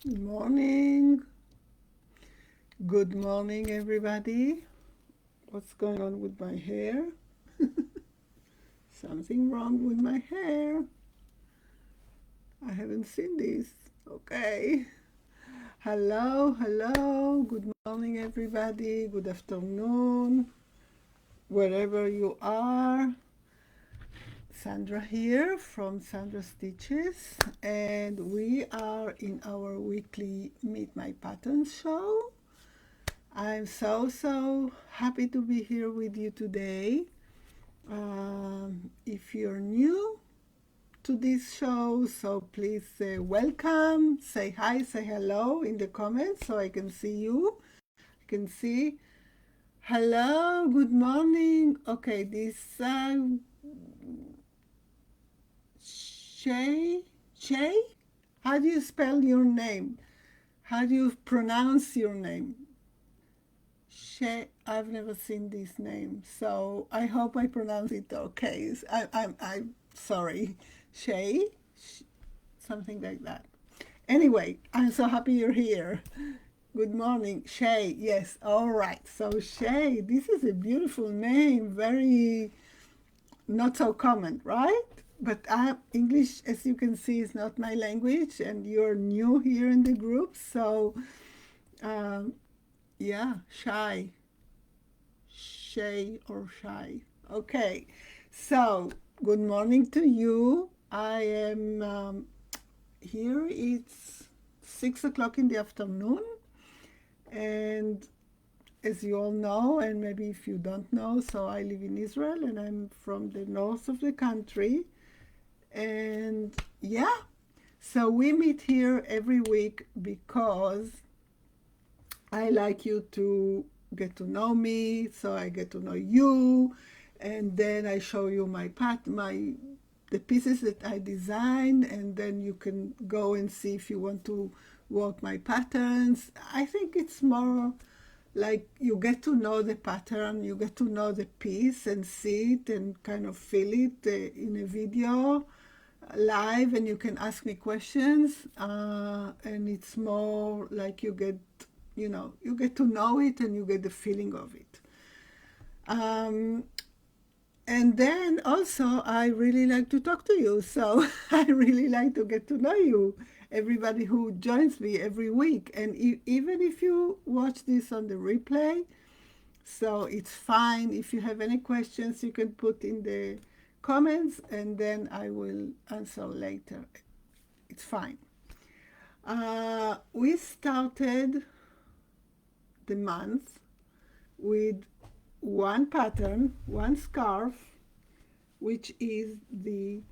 Good morning. Good morning, everybody. What's going on with my hair? Something wrong with my hair. I haven't seen this. Okay. Hello, hello. Good morning, everybody. Good afternoon, wherever you are. Sandra here from SandraStitches, and we are in our weekly Meet My Patterns show. I'm so happy to be here with you today. If you're new to this show, so please welcome, say hi, say hello in the comments so I can see you. I can see. Hello, good morning. Okay, this Shay, Shay? How do you spell your name? How do you pronounce your name? Shay, I've never seen this name, so I hope I pronounce it okay. I'm sorry. Shay? Something like that. Anyway, I'm so happy you're here. Good morning, Shay. Yes, all right. So, Shay, this is a beautiful name, very not so common, right? But English, as you can see, is not my language, and you're new here in the group, so um, yeah, shy. Shay or Shy. Okay, so good morning to you. I am here. It's 6 o'clock in the afternoon, and as you all know, and maybe if you don't know, so I live in Israel and I'm from the north of the country. And yeah, so we meet here every week because I like you to get to know me, so I get to know you, and then I show you the pieces that I design, and then you can go and see if you want to work my patterns. I think it's more like you get to know the pattern, you get to know the piece and see it and kind of feel it in a video live, and you can ask me questions, and it's more like you get to know it and you get the feeling of it. um, and then also I really like to talk to you, so I really like to get to know you, everybody who joins me every week, and even if you watch this on the replay, so it's fine. If you have any questions, you can put in the comments and then I will answer later. It's fine. We started the month with one pattern, one scarf, which is the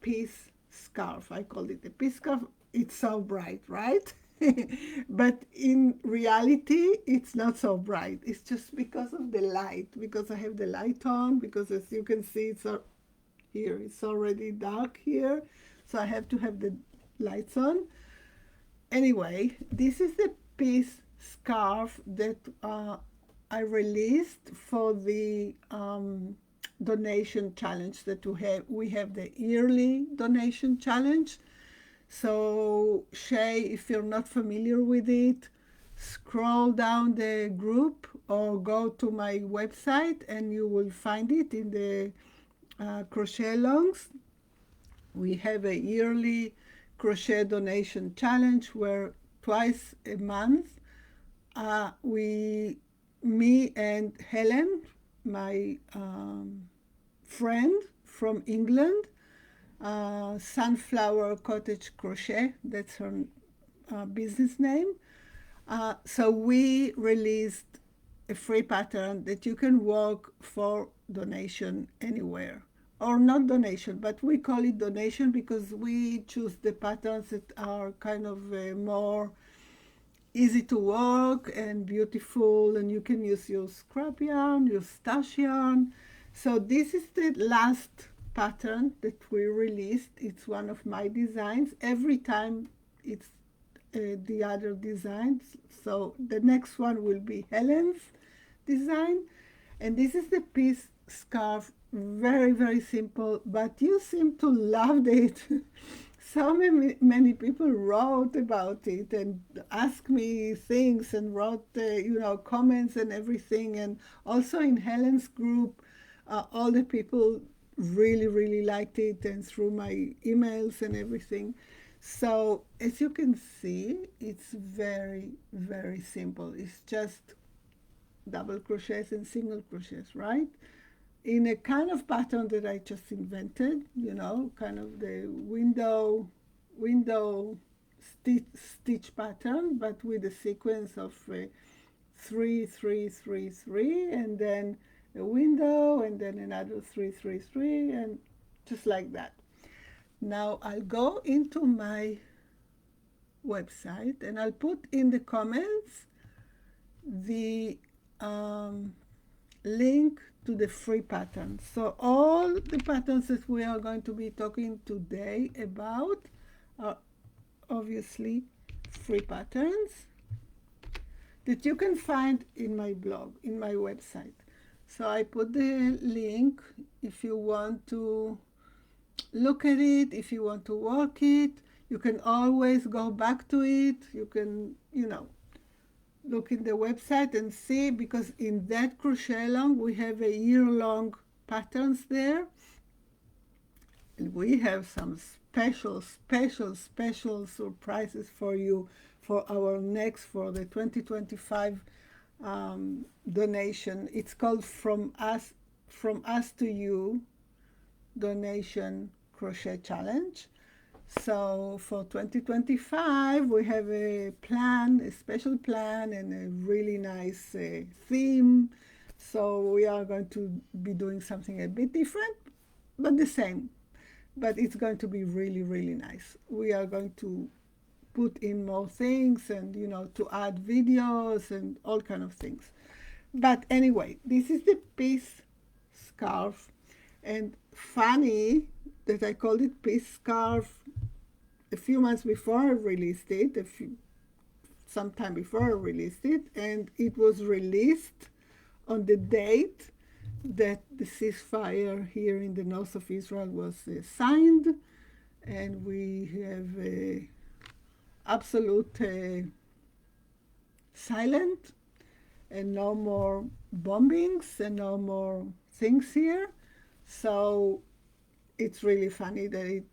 peace scarf. I call it the peace scarf. It's so bright, right? But in reality, it's not so bright. It's just because of the light, because I have the light on, because as you can see, here, it's already dark here. So I have to have the lights on. Anyway, this is the peace scarf that I released for the donation challenge that we have the yearly donation challenge. So Shay, if you're not familiar with it, scroll down the group or go to my website and you will find it in the crochet alongs. We have a yearly crochet donation challenge where twice a month me and Helen, my friend from England, Sunflower Cottage Crochet, that's her business name. So we released a free pattern that you can work for donation anywhere. Or not donation, but we call it donation because we choose the patterns that are kind of more easy to work and beautiful, and you can use your scrap yarn, your stash yarn. So this is the last pattern that we released. It's one of my designs. Every time it's the other designs. So the next one will be Helen's design. And this is the piece scarf. Very, very simple, but you seem to love it. so many people wrote about it and asked me things and wrote, comments and everything. And also in Helen's group, all the people really, really liked it, and through my emails and everything. So as you can see, it's very, very simple. It's just double crochets and single crochets, right? In a kind of pattern that I just invented, kind of the window stitch pattern, but with a sequence of 3 3 3 3, and then a window, and then another 3 3 3, and just like that. Now I'll go into my website and I'll put in the comments the link to the free patterns. So all the patterns that we are going to be talking today about are obviously free patterns that you can find in my blog, in my website. So I put the link if you want to look at it, if you want to work it. You can always go back to it. You can, look in the website and see, because in that crochet along we have a year-long patterns there, and we have some special surprises for you for the 2025 donation. It's called from us to you donation crochet challenge. So for 2025, we have a special plan, and a really nice theme. So we are going to be doing something a bit different, but the same. But it's going to be really, really nice. We are going to put in more things, and, to add videos and all kind of things. But anyway, this is the piece scarf. And funny that I called it piece scarf a few months before I released it, sometime before I released it, and it was released on the date that the ceasefire here in the north of Israel was signed, and we have absolute silent, and no more bombings and no more things here. So it's really funny that it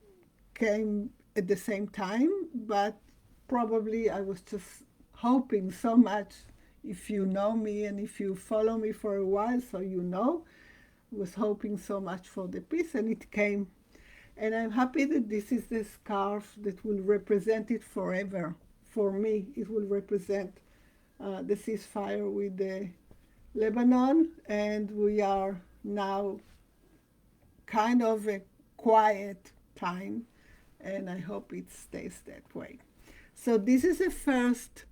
came at the same time, but probably I was just hoping so much. If you know me and if you follow me for a while, so I was hoping so much for the piece, and it came. And I'm happy that this is the scarf that will represent it forever. For me, it will represent the ceasefire with Lebanon, and we are now kind of a quiet time, and I hope it stays that way. So this is the first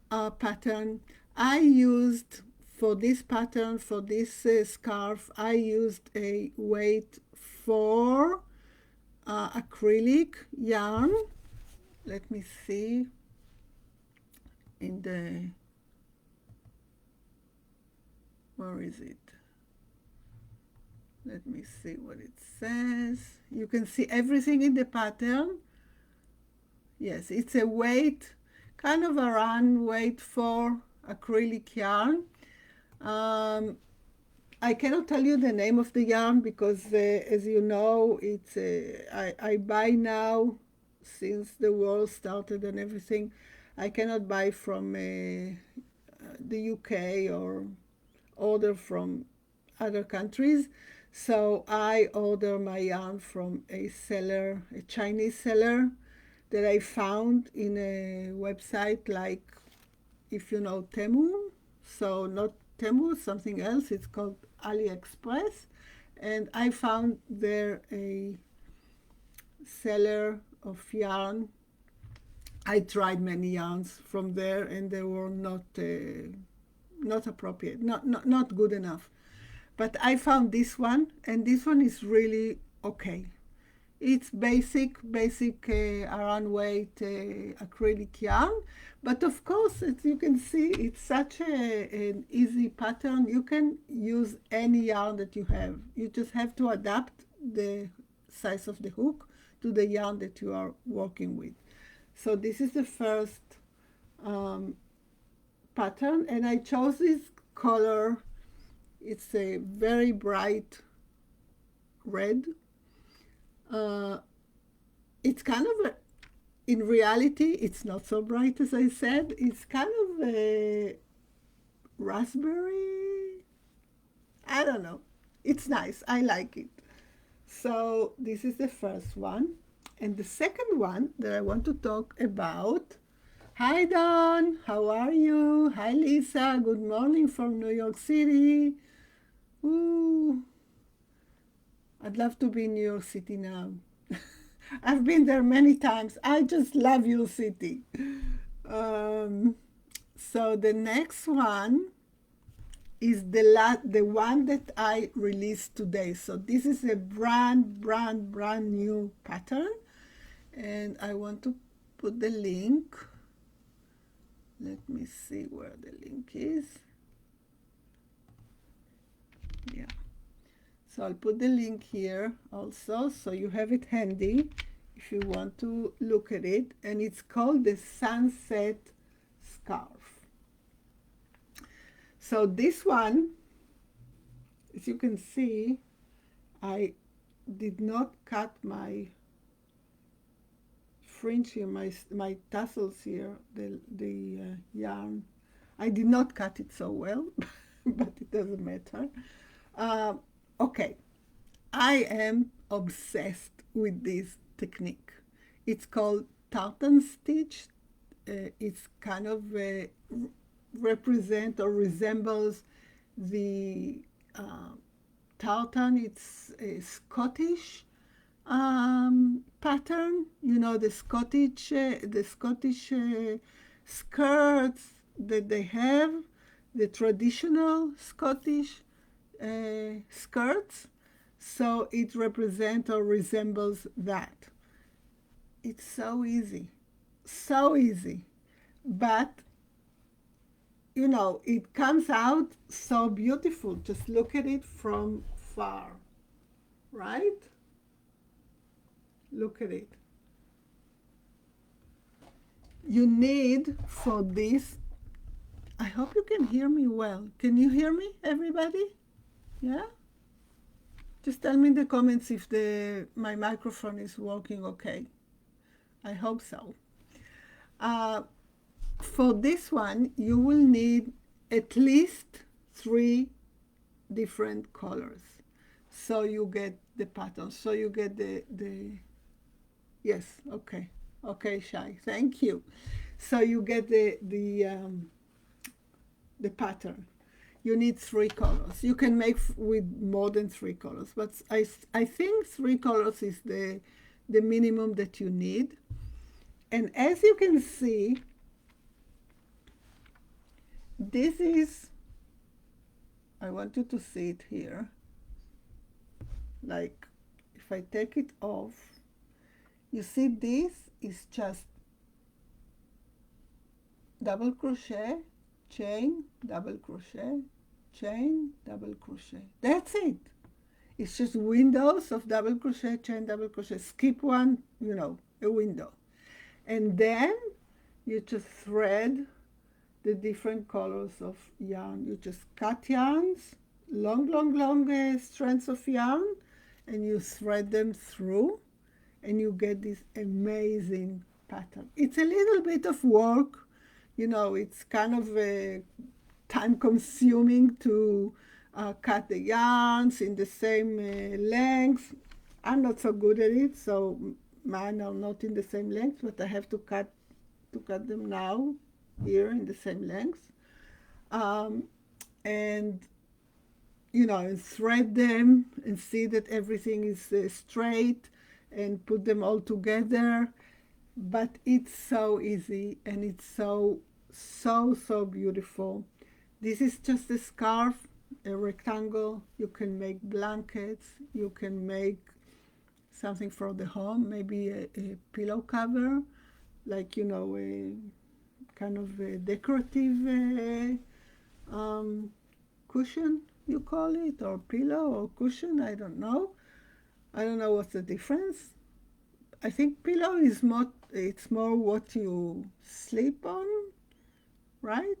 pattern. I used for this pattern, for this scarf, I used a weight 4 acrylic yarn. Let me see in the, where is it? Let me see what it says. You can see everything in the pattern. Yes, it's a weight, kind of around weight 4 acrylic yarn. I cannot tell you the name of the yarn because, as you know, it's I buy now, since the war started and everything. I cannot buy from the UK or order from other countries. So I order my yarn from a seller, a Chinese seller that I found in a website like, if you know Temu, so not Temu, something else, it's called AliExpress. And I found there a seller of yarn. I tried many yarns from there, and they were not appropriate, not good enough. But I found this one, and this one is really okay. It's basic around weight acrylic yarn, but of course, as you can see, it's such an easy pattern. You can use any yarn that you have. You just have to adapt the size of the hook to the yarn that you are working with. So this is the first pattern, and I chose this color. It's a very bright red. It's kind of in reality, it's not so bright as I said. It's kind of a raspberry. I don't know. It's nice. I like it. So this is the first one. And the second one that I want to talk about. Hi, Dawn. How are you? Hi, Lisa. Good morning from New York City. Ooh. I'd love to be in New York City now. I've been there many times. I just love your city. So the next one is the one that I released today. So this is a brand new pattern, and I want to put the link. Let me see where the link is. Yeah. So I'll put the link here also, so you have it handy if you want to look at it. And it's called the Sunset Scarf. So this one, as you can see, I did not cut my fringe here, my tassels here, the yarn. I did not cut it so well, but it doesn't matter. Okay, I am obsessed with this technique. It's called Tartan stitch. It's kind of represent or resembles the tartan. It's a Scottish pattern. You know, the Scottish skirts that they have, the traditional Scottish skirts. So it represents or resembles that. It's so easy, but you know, it comes out so beautiful. Just look at it from far, right? Look at it. You need for this, I hope you can hear me well. Can you hear me, everybody? Yeah? Just tell me in the comments if my microphone is working okay. I hope so. For this one, you will need at least 3 different colors. So you get the pattern. So you get yes, okay. Okay, Shai, thank you. So you get the pattern. You need 3 colors. You can make with more than 3 colors, but I think 3 colors is the minimum that you need. And as you can see, this is, I want you to see it here. Like, if I take it off, you see this is just double crochet, chain, double crochet, chain, double crochet. That's it. It's just windows of double crochet, chain, double crochet. Skip one, you know, a window. And then you just thread the different colors of yarn. You just cut yarns, long strands of yarn, and you thread them through, and you get this amazing pattern. It's a little bit of work, you know, it's kind of time consuming to cut the yarns in the same length. I'm not so good at it, so mine are not in the same length, but I have to cut them now here in the same length. And you know, and thread them and see that everything is straight and put them all together. But it's so easy, and it's so beautiful. This is just a scarf, a rectangle. You can make blankets, you can make something for the home, maybe a pillow cover, like, you know, a kind of a decorative cushion, you call it, or pillow or cushion. I don't know what's the difference. I think pillow is more, it's more what you sleep on, right?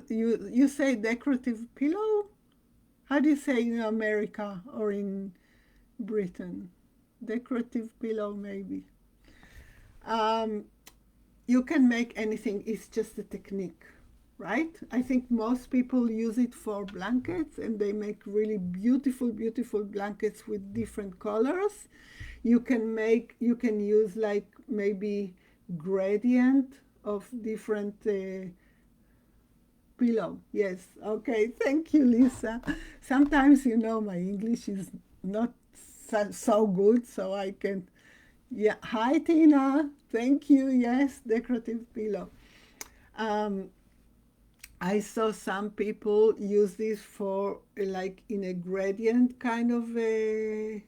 You say decorative pillow? How do you say in America or in Britain? Decorative pillow, maybe. Um, you can make anything, it's just a technique, right? I think most people use it for blankets and they make really beautiful, beautiful blankets with different colors. You can use like maybe gradient of different pillow. Yes, okay, thank you, Lisa. Sometimes, my English is not so good, so I can, yeah. Hi, Tina. Thank you. Yes, decorative pillow. Um, I saw some people use this for like in a gradient kind of a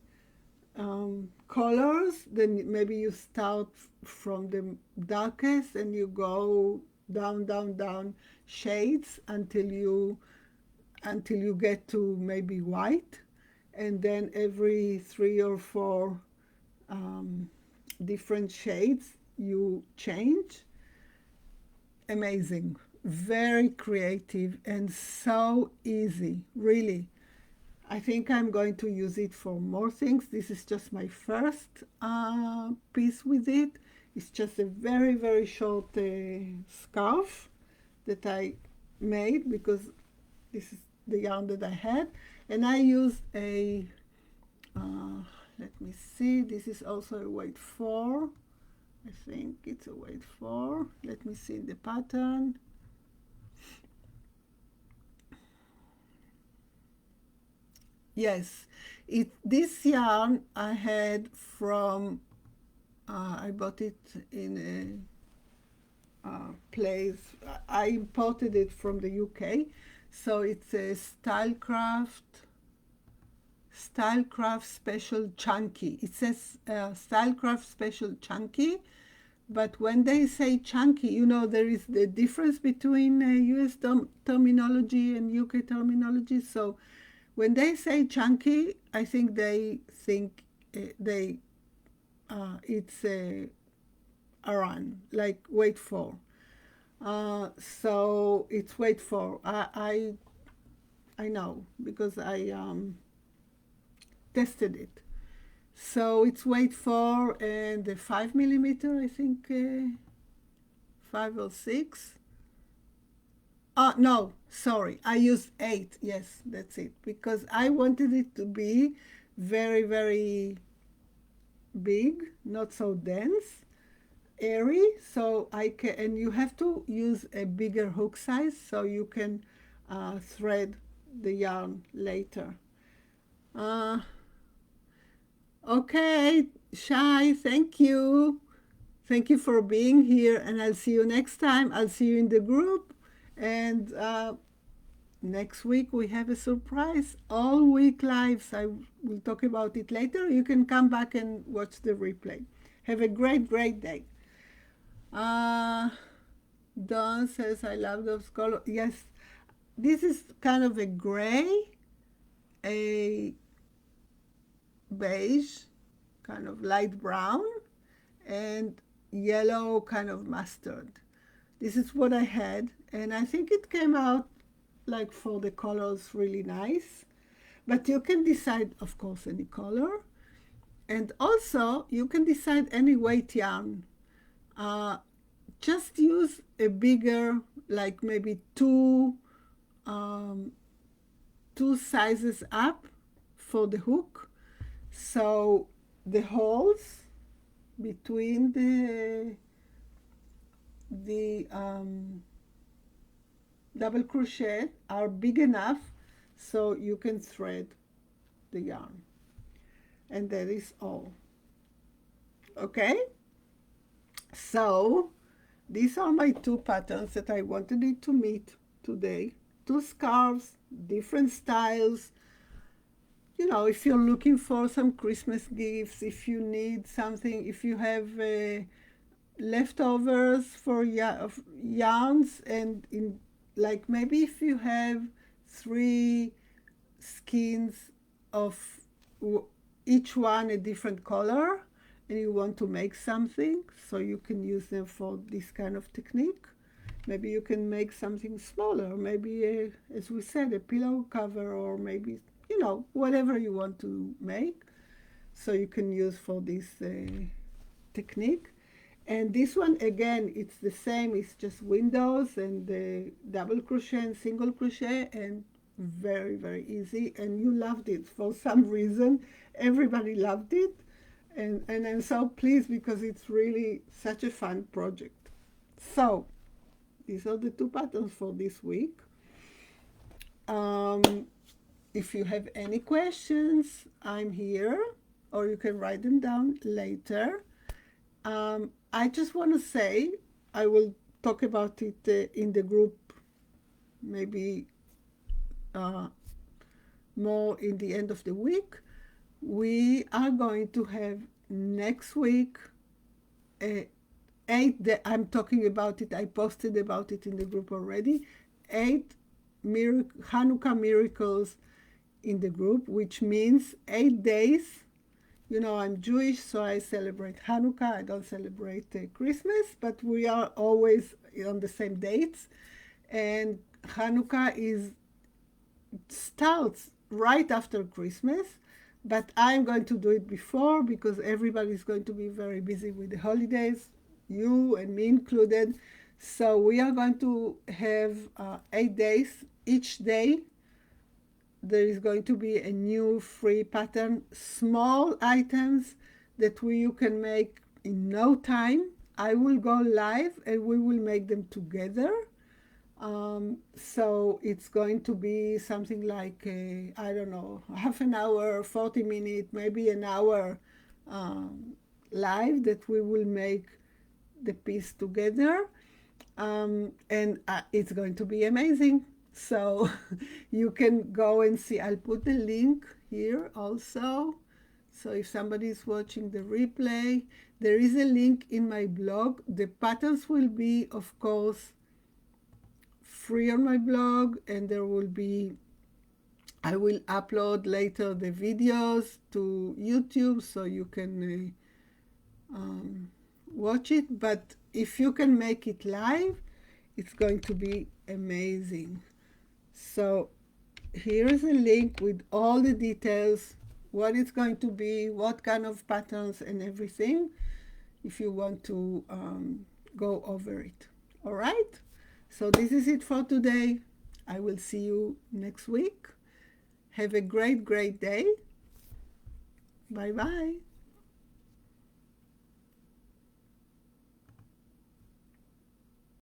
colors. Then maybe you start from the darkest and you go down, down, down shades until you get to maybe white, and then every 3 or 4 um, different shades you change. Amazing, very creative and so easy, really. I think I'm going to use it for more things. This is just my first piece with it. It's just a very, very short scarf that I made because this is the yarn that I had. And I used let me see, this is also a weight 4. I think it's a weight 4. Let me see the pattern. Yes, this yarn I had from, I bought it in a place, I imported it from the UK. So it's a Stylecraft Special Chunky. It says Stylecraft Special Chunky, but when they say chunky, there is the difference between US terminology and UK terminology. So when they say chunky, I think they think it's a run, like weight 4. So it's weight 4. I know because I tested it. So it's weight 4 and the 5 millimeter, I think, 5 or 6. No, sorry, I used 8. Yes, that's it. Because I wanted it to be very, very big, not so dense, airy. So and you have to use a bigger hook size so you can thread the yarn later. Okay, Shai, thank you. Thank you for being here, and I'll see you next time. I'll see you in the group. And next week we have a surprise, all week lives. I will talk about it later. You can come back and watch the replay. Have a great, great day. Dawn says, I love those colors. Yes, this is kind of a gray, a beige, kind of light brown, and yellow, kind of mustard. This is what I had, and I think it came out like for the colors really nice. But you can decide, of course, any color, and also you can decide any weight yarn. Just use a bigger, like maybe two sizes up for the hook, so the holes between the double crochet are big enough so you can thread the yarn, and that is all. Okay, so these are my 2 patterns that I wanted it to meet today. 2 scarves, different styles. If you're looking for some Christmas gifts, if you need something, if you have leftovers for yarns, and like maybe if you have 3 skeins of each one a different color, and you want to make something, so you can use them for this kind of technique. Maybe you can make something smaller, maybe as we said, a pillow cover, or maybe, you know, whatever you want to make, so you can use for this technique. And this one, again, it's the same, it's just windows and double crochet and single crochet, and very, very easy. And you loved it for some reason. Everybody loved it. And I'm so pleased because it's really such a fun project. So these are the 2 patterns for this week. If you have any questions, I'm here, or you can write them down later. I just want to say, I will talk about it in the group, maybe more in the end of the week. We are going to have next week 8 I'm talking about it, I posted about it in the group already, 8 Hanukkah miracles in the group, which means 8 days. You know, I'm Jewish, so I celebrate Hanukkah. I don't celebrate Christmas, but we are always on the same dates. And Hanukkah starts right after Christmas, but I'm going to do it before because everybody's going to be very busy with the holidays, you and me included. So we are going to have 8 days. Each day there is going to be a new free pattern, small items that you can make in no time. I will go live and we will make them together. So it's going to be something like, I don't know, half an hour, 40 minutes, maybe an hour live that we will make the piece together. And it's going to be amazing. So you can go and see. I'll put the link here also. So if somebody is watching the replay, there is a link in my blog. The patterns will be, of course, free on my blog, and there will be, I will upload later the videos to YouTube so you can watch it. But if you can make it live, it's going to be amazing. So here is a link with all the details, what it's going to be, what kind of patterns and everything, if you want to go over it. All right? So this is it for today. I will see you next week. Have a great, great day. Bye-bye.